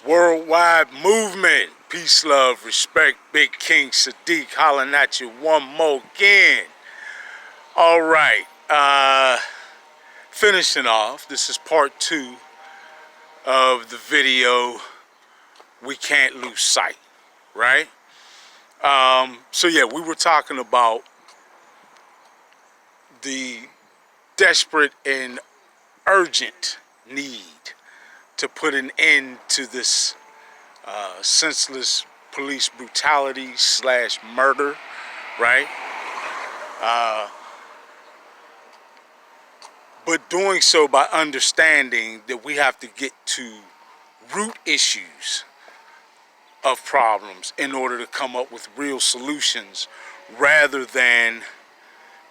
Worldwide movement. Peace, love, respect. Big King Sadiq hollering at you one more again. All right. Finishing off. This is part 2 of the video. We can't lose sight. Right? So yeah, we were talking about the desperate and urgent need to put an end to this senseless police brutality / murder, right? But doing so by understanding that we have to get to root issues of problems in order to come up with real solutions, rather than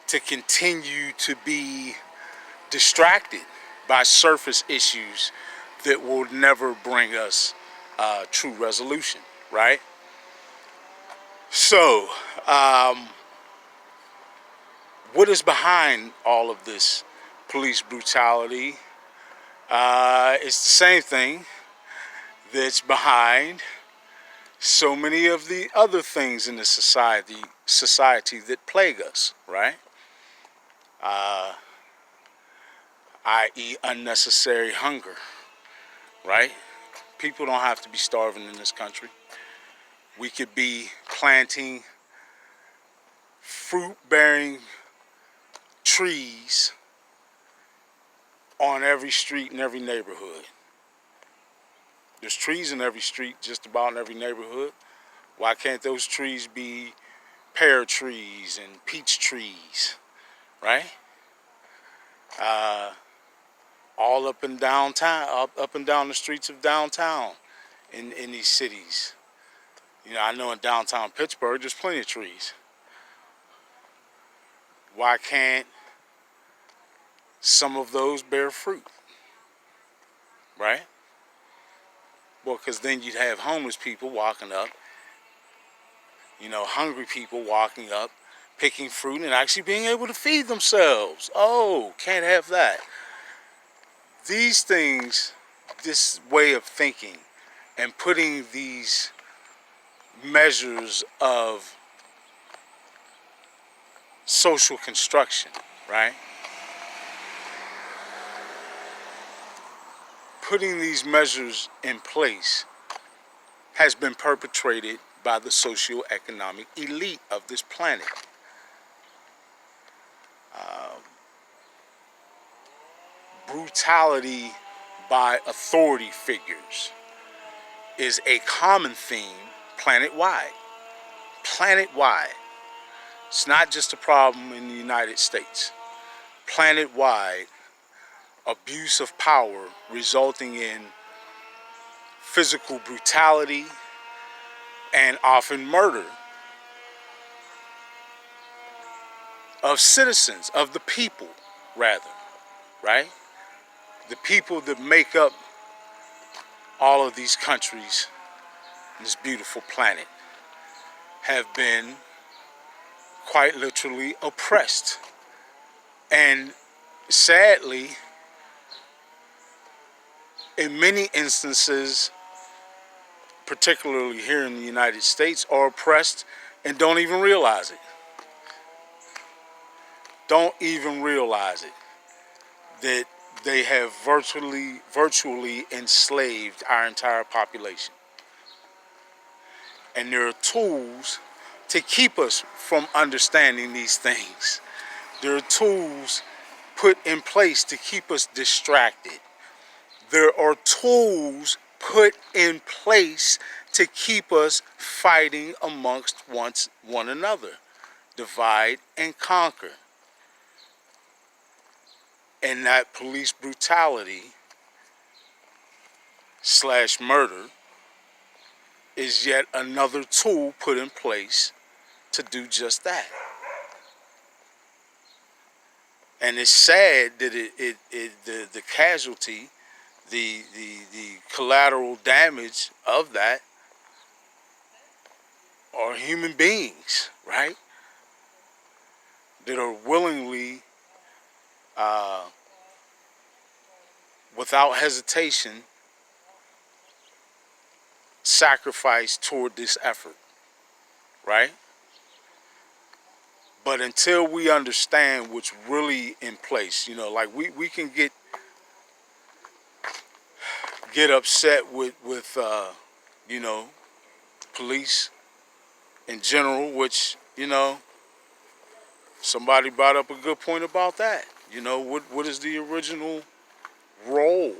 to continue to be distracted by surface issues that will never bring us true resolution, right? So, what is behind all of this police brutality? It's the same thing that's behind so many of the other things in the society that plague us, right? I.e. unnecessary hunger, right? People don't have to be starving in this country. We could be planting fruit-bearing trees on every street in every neighborhood. There's trees in every street, just about in every neighborhood. Why can't those trees be pear trees and peach trees, right? All up and downtown, up and down the streets of downtown in these cities. You know, I know in downtown Pittsburgh, there's plenty of trees. Why can't some of those bear fruit, right? Well, because then you'd have homeless people walking up, you know, hungry people walking up, picking fruit and actually being able to feed themselves. Oh, can't have that. These things, this way of thinking and putting these measures of social construction, right? Putting these measures in place has been perpetrated by the socioeconomic elite of this planet. Brutality by authority figures is a common theme planet-wide. Planet-wide. It's not just a problem in the United States. Planet-wide, abuse of power resulting in physical brutality and often murder of citizens, of the people, rather, right? The people that make up all of these countries, this beautiful planet, have been quite literally oppressed. And sadly, in many instances, particularly here in the United States, are oppressed and don't even realize it. Don't even realize it. That they have virtually enslaved our entire population. And there are tools to keep us from understanding these things. There are tools put in place to keep us distracted. There are tools put in place to keep us fighting amongst one another. Divide and conquer. And that police brutality / murder is yet another tool put in place to do just that. And it's sad that the casualty, the collateral damage of that are human beings, right? That are willingly, without hesitation, sacrifice toward this effort, right? But until we understand what's really in place, like we can get upset with you know, police in general, which, somebody brought up a good point about that. What is the original role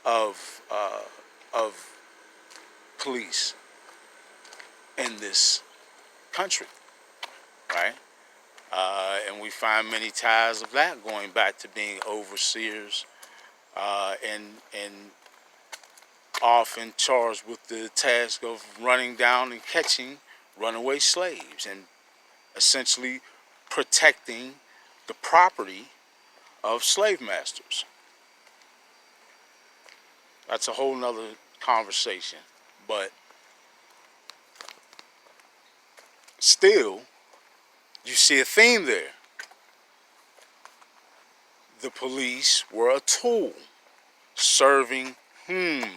of police in this country, right? And we find many ties of that going back to being overseers, and often charged with the task of running down and catching runaway slaves and essentially protecting the property of slave masters. That's a whole nother conversation. But still, you see a theme there. The police were a tool serving the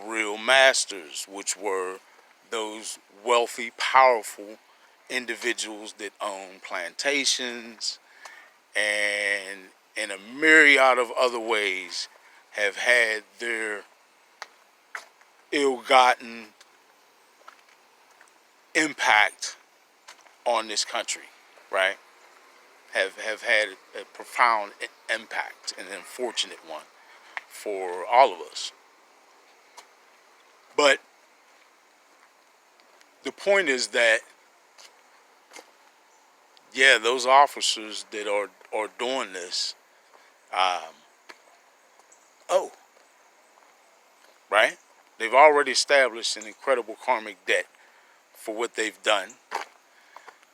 real masters, which were those wealthy, powerful individuals that own plantations and in a myriad of other ways have had their ill-gotten impact on this country, right? Have had a profound impact, an unfortunate one for all of us. But the point is that, yeah, those officers that are doing this, right? They've already established an incredible karmic debt for what they've done.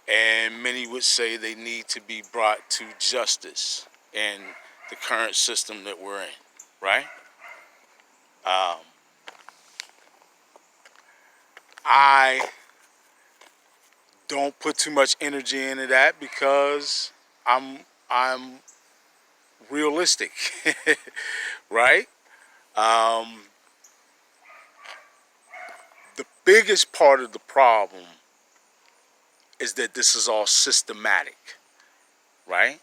And many would say they need to be brought to justice in the current system that we're in, right? I don't put too much energy into that because I'm realistic, right? The biggest part of the problem is that this is all systematic, right?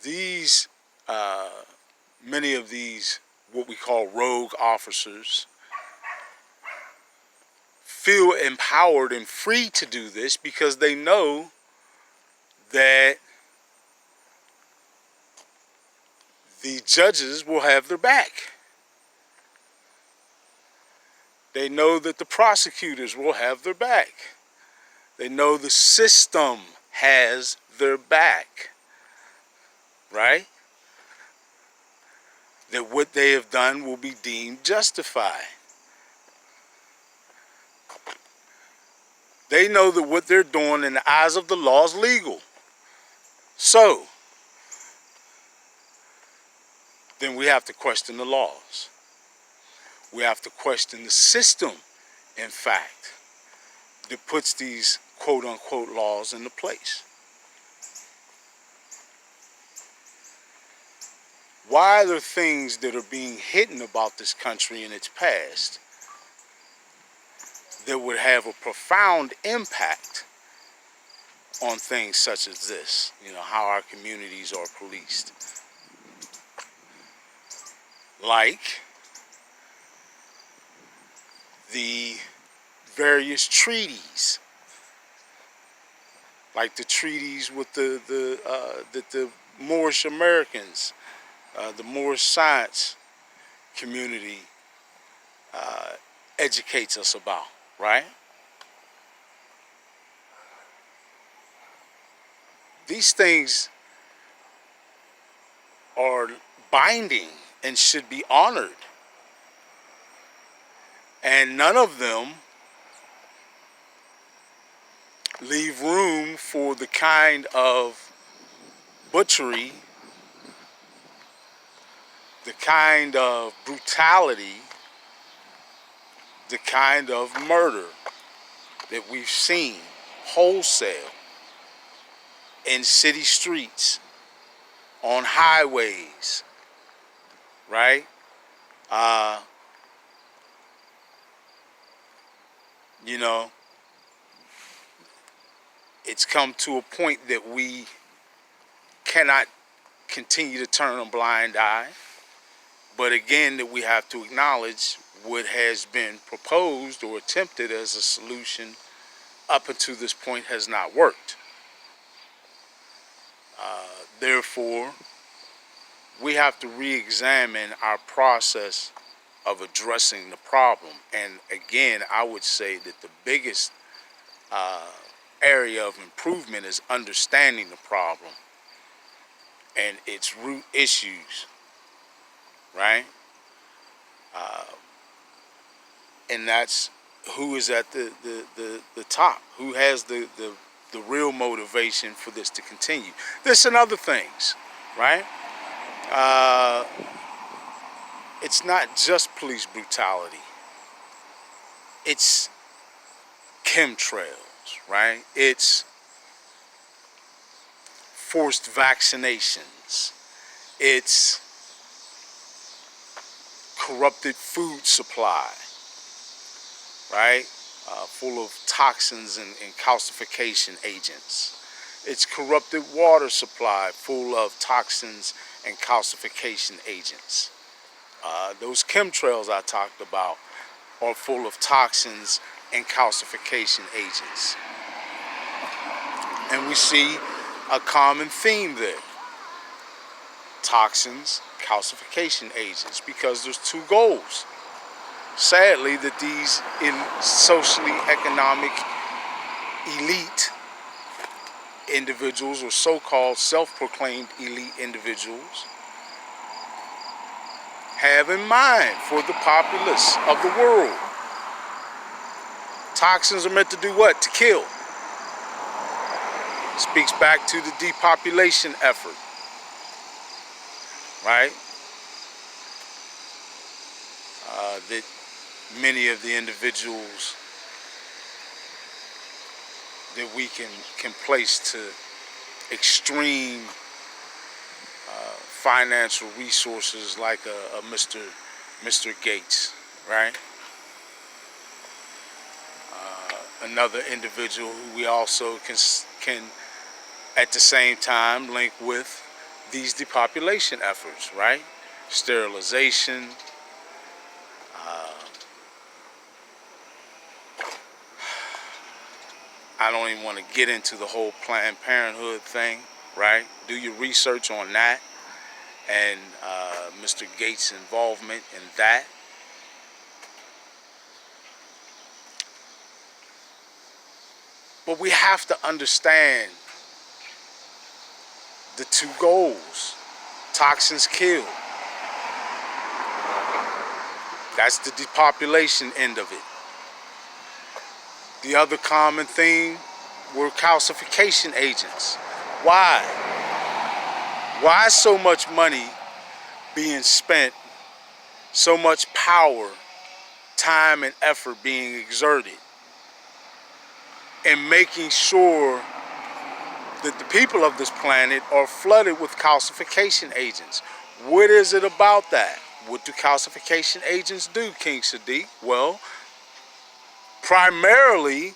These, many of these, what we call rogue officers, feel empowered and free to do this because they know that the judges will have their back. They know that the prosecutors will have their back. They know the system has their back, right? That what they have done will be deemed justified. They know that what they're doing in the eyes of the law is legal. So, then we have to question the laws. We have to question the system, in fact, that puts these quote-unquote laws into place. Why are there things that are being hidden about this country in its past that would have a profound impact on things such as this? How our communities are policed. Like the various treaties, like the treaties with the Moorish Americans, the Moorish science community educates us about, right? These things are binding and should be honored. And none of them leave room for the kind of butchery, the kind of brutality, the kind of murder that we've seen wholesale in city streets, on highways, right? You know, it's come to a point that we cannot continue to turn a blind eye. But again, that we have to acknowledge what has been proposed or attempted as a solution up until this point has not worked. Therefore, we have to re-examine our process of addressing the problem. And again, I would say that the biggest area of improvement is understanding the problem and its root issues, right? And that's who is at the top, who has the real motivation for this to continue. This and other things, right? It's not just police brutality. It's chemtrails, right? It's forced vaccinations. It's corrupted food supply, right? Full of toxins and calcification agents. It's corrupted water supply full of toxins and calcification agents. Those chemtrails I talked about are full of toxins and calcification agents. And we see a common theme there. Toxins, calcification agents, because there's two goals. Sadly, that these socially economic elite individuals, or so-called self-proclaimed elite individuals, have in mind for the populace of the world. Toxins are meant to do what? To kill. Speaks back to the depopulation effort, right? That many of the individuals that we can place to extreme financial resources, like a Mr. Gates, right? Another individual who we also can at the same time link with these depopulation efforts, right? Sterilization, I don't even want to get into the whole Planned Parenthood thing, right? Do your research on that and Mr. Gates' involvement in that. But we have to understand the two goals. Toxins kill. That's the depopulation end of it. The other common theme were calcification agents. Why? Why so much money being spent, so much power, time, and effort being exerted in making sure that the people of this planet are flooded with calcification agents? What is it about that? What do calcification agents do, King Sadiq? Well, primarily,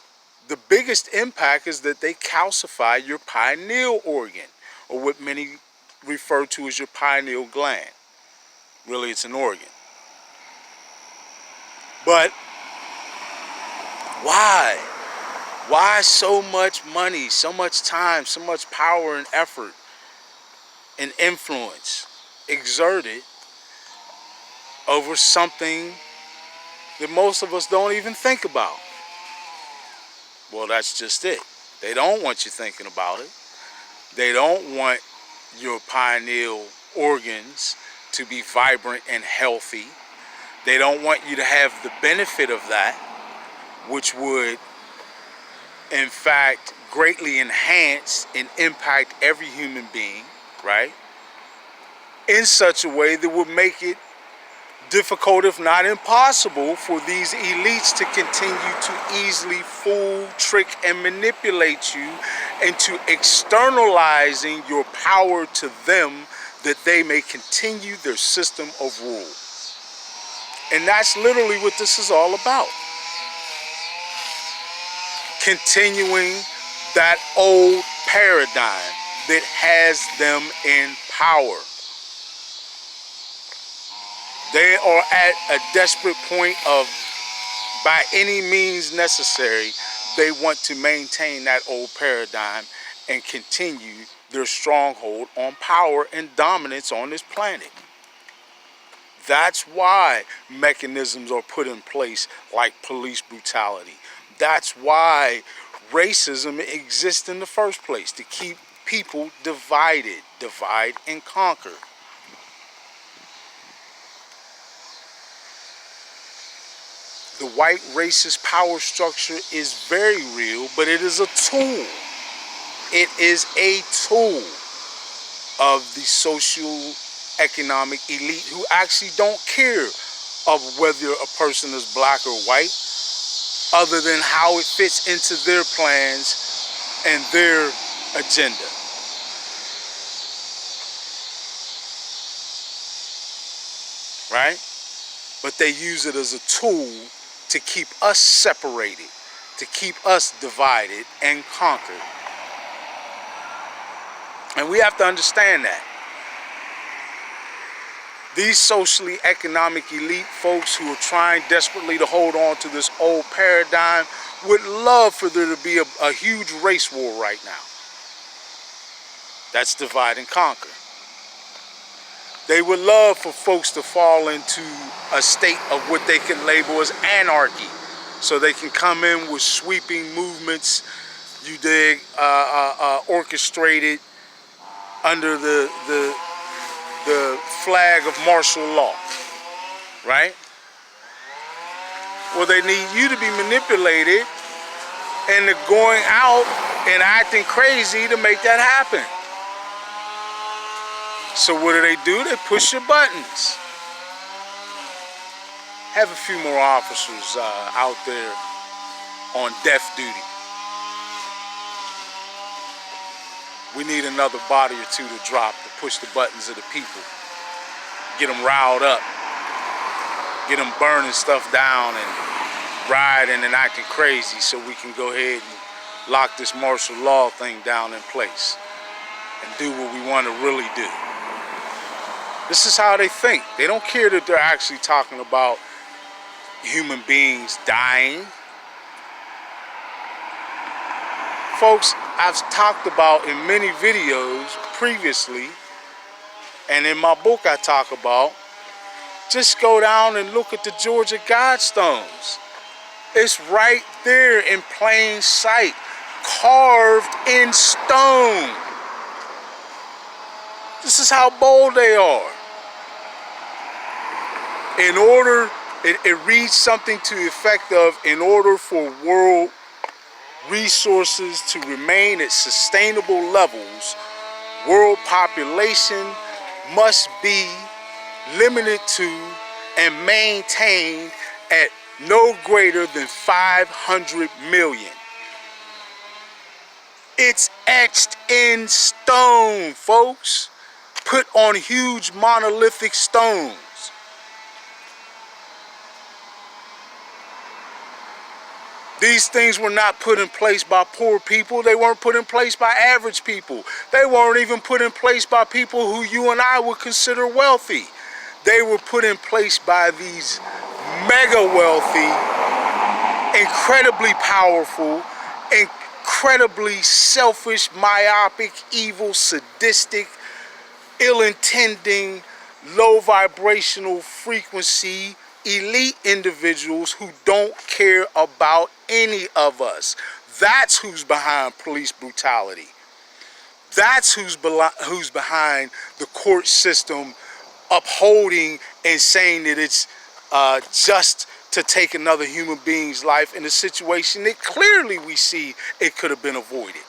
the biggest impact is that they calcify your pineal organ, or what many refer to as your pineal gland. Really, it's an organ. But why? Why so much money, so much time, so much power and effort and influence exerted over something that most of us don't even think about? Well, that's just it. They don't want you thinking about it. They don't want your pineal organs to be vibrant and healthy. They don't want you to have the benefit of that, which would, in fact, greatly enhance and impact every human being, right? In such a way that would make it difficult, if not impossible, for these elites to continue to easily fool, trick, and manipulate you into externalizing your power to them that they may continue their system of rule. And that's literally what this is all about. Continuing that old paradigm that has them in power. They are at a desperate point of, by any means necessary, they want to maintain that old paradigm and continue their stronghold on power and dominance on this planet. That's why mechanisms are put in place like police brutality. That's why racism exists in the first place, to keep people divided, divide and conquer. The white racist power structure is very real, but it is a tool. It is a tool of the social economic elite who actually don't care of whether a person is black or white, other than how it fits into their plans and their agenda. Right? But they use it as a tool to keep us separated, to keep us divided and conquered. And we have to understand that. These socially economic elite folks who are trying desperately to hold on to this old paradigm would love for there to be a huge race war right now. That's divide and conquer. They would love for folks to fall into a state of what they can label as anarchy, so they can come in with sweeping movements, you dig, orchestrated under the flag of martial law, right? Well, they need you to be manipulated into going out and acting crazy to make that happen. So what do? They push your buttons. Have a few more officers out there on death duty. We need another body or two to drop to push the buttons of the people. Get them riled up. Get them burning stuff down and riding and acting crazy, so we can go ahead and lock this martial law thing down in place and do what we want to really do. This is how they think. They don't care that they're actually talking about human beings dying. Folks, I've talked about in many videos previously, and in my book I talk about, just go down and look at the Georgia Guidestones. It's right there in plain sight, carved in stone. This is how bold they are. In order, it reads something to the effect of, in order for world resources to remain at sustainable levels, world population must be limited to and maintained at no greater than 500 million. It's etched in stone, folks. Put on huge monolithic stones. These things were not put in place by poor people. They weren't put in place by average people. They weren't even put in place by people who you and I would consider wealthy. They were put in place by these mega wealthy, incredibly powerful, incredibly selfish, myopic, evil, sadistic, ill-intending, low vibrational frequency elite individuals who don't care about any of us. That's who's behind police brutality. That's who's behind the court system upholding and saying that it's just to take another human being's life in a situation that clearly we see it could have been avoided.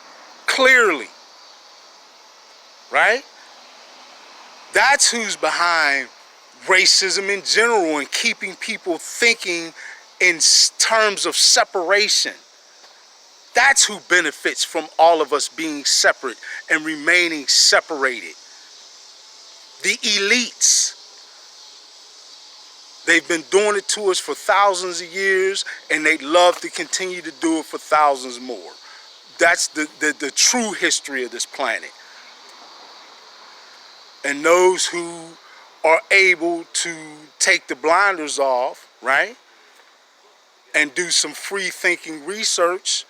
Clearly. Right? That's who's behind racism in general and keeping people thinking in terms of separation. That's who benefits from all of us being separate and remaining separated. the elites. They've been doing it to us for thousands of years, and they'd love to continue to do it for thousands more. That's the true history of this planet. And those who are able to take the blinders off, right, and do some free thinking research,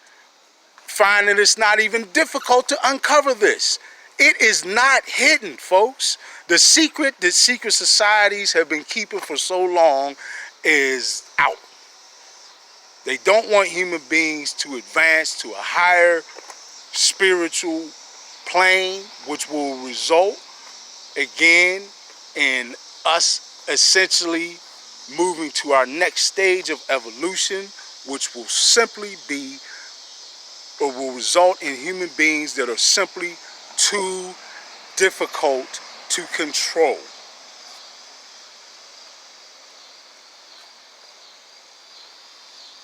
find that it's not even difficult to uncover this. It is not hidden, folks. The secret that secret societies have been keeping for so long is out. They don't want human beings to advance to a higher spiritual plane, which will result, again, in us essentially moving to our next stage of evolution, which will simply be, or will result in human beings that are simply too difficult to control.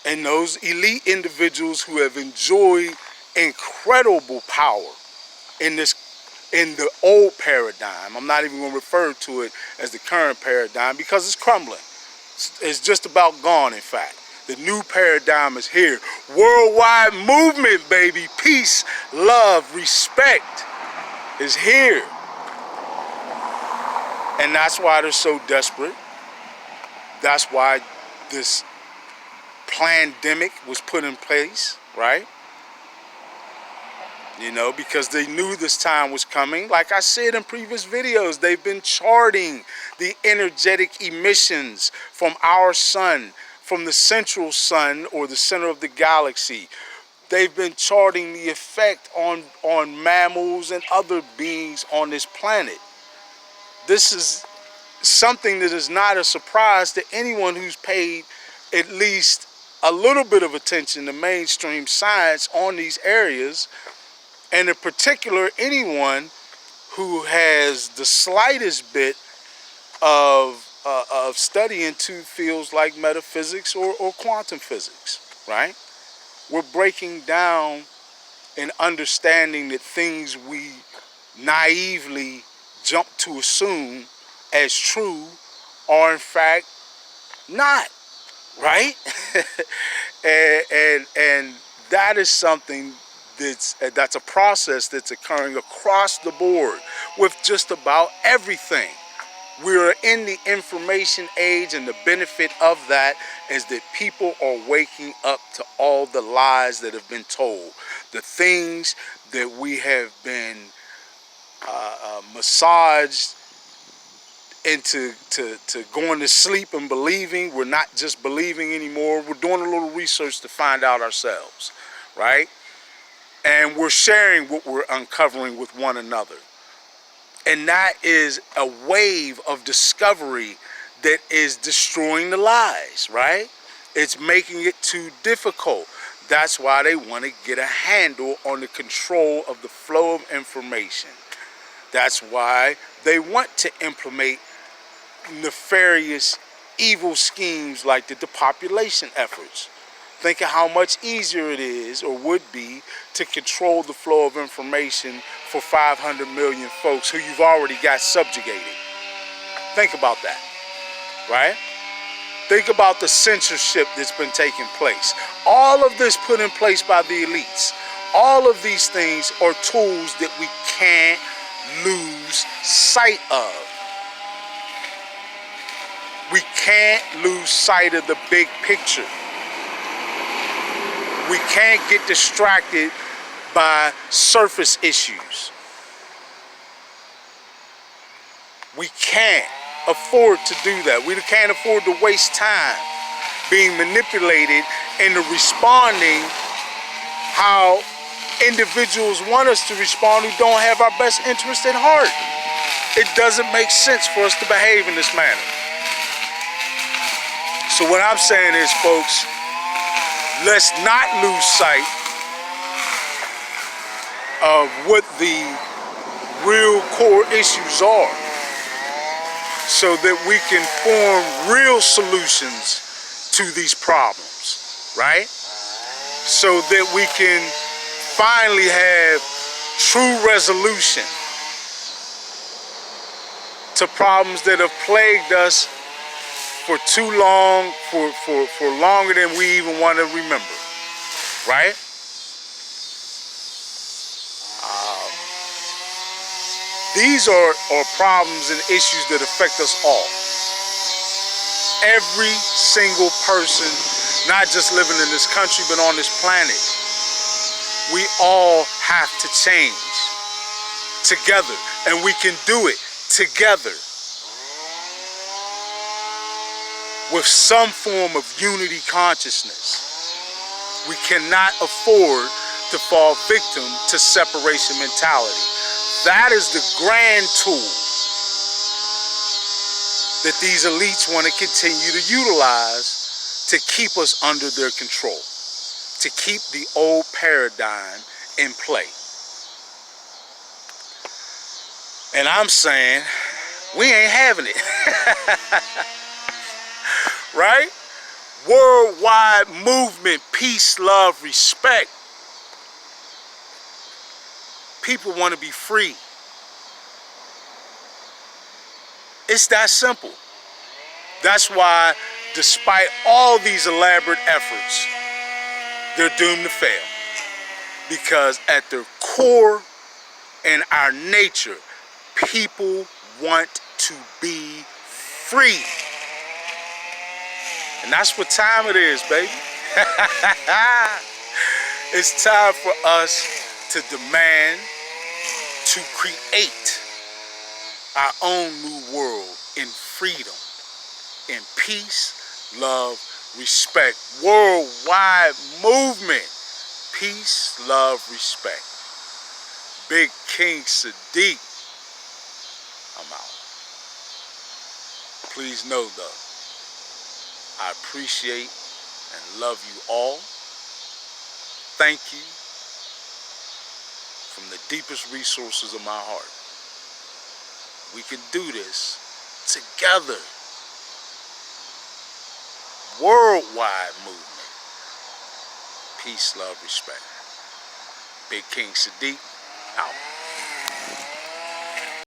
And those elite individuals who have enjoyed incredible power in the old paradigm, I'm not even going to refer to it as the current paradigm because it's crumbling. It's just about gone, in fact. The new paradigm is here. Worldwide movement, baby. Peace, love, respect is here. And that's why they're so desperate. That's why this pandemic was put in place, right? You know, because they knew this time was coming. Like I said in previous videos, they've been charting the energetic emissions from our sun, from the central sun or the center of the galaxy. They've been charting the effect on mammals and other beings on this planet. This is something that is not a surprise to anyone who's paid at least a little bit of attention to mainstream science on these areas, and in particular anyone who has the slightest bit of study into fields like metaphysics or quantum physics, right? We're breaking down and understanding that things we naively jump to assume as true are in fact not, right? and that is something that's a process that's occurring across the board with just about everything. We're in the information age, and the benefit of that is that people are waking up to all the lies that have been told, the things that we have been massaged into to going to sleep and believing. We're not just believing anymore. We're doing a little research to find out ourselves, right? And we're sharing what we're uncovering with one another. And that is a wave of discovery that is destroying the lies, right? It's making it too difficult. That's why they want to get a handle on the control of the flow of information. That's why they want to implement nefarious, evil schemes like the depopulation efforts. Think of how much easier it is, or would be, to control the flow of information for 500 million folks who you've already got subjugated. Think about that, right? Think about the censorship that's been taking place. All of this put in place by the elites. All of these things are tools that we can't lose sight of. We can't lose sight of the big picture. We can't get distracted by surface issues. We can't afford to do that. We can't afford to waste time being manipulated into responding how individuals want us to respond who don't have our best interest at heart. It doesn't make sense for us to behave in this manner. So what I'm saying is, folks, let's not lose sight of what the real core issues are, so that we can form real solutions to these problems, right? So that we can finally have true resolution to problems that have plagued us for too long, for longer than we even want to remember, right? These are problems and issues that affect us all. Every single person, not just living in this country, but on this planet. We all have to change together, and we can do it together with some form of unity consciousness. We cannot afford to fall victim to separation mentality. That is the grand tool that these elites want to continue to utilize to keep us under their control, to keep the old paradigm in play. And I'm saying, we ain't having it. Right? Worldwide movement, peace, love, respect. People want to be free. It's that simple. That's why, despite all these elaborate efforts, they're doomed to fail. Because at their core and our nature, people want to be free. And that's what time it is, baby. It's time for us to demand, to create our own new world in freedom, in peace, love, respect. Worldwide movement. Peace, love, respect. Big King Sadiq. I'm out. Please know though, I appreciate and love you all. Thank you from the deepest resources of my heart. We can do this together. Worldwide movement. Peace, love, respect. Big King Sadiq, out.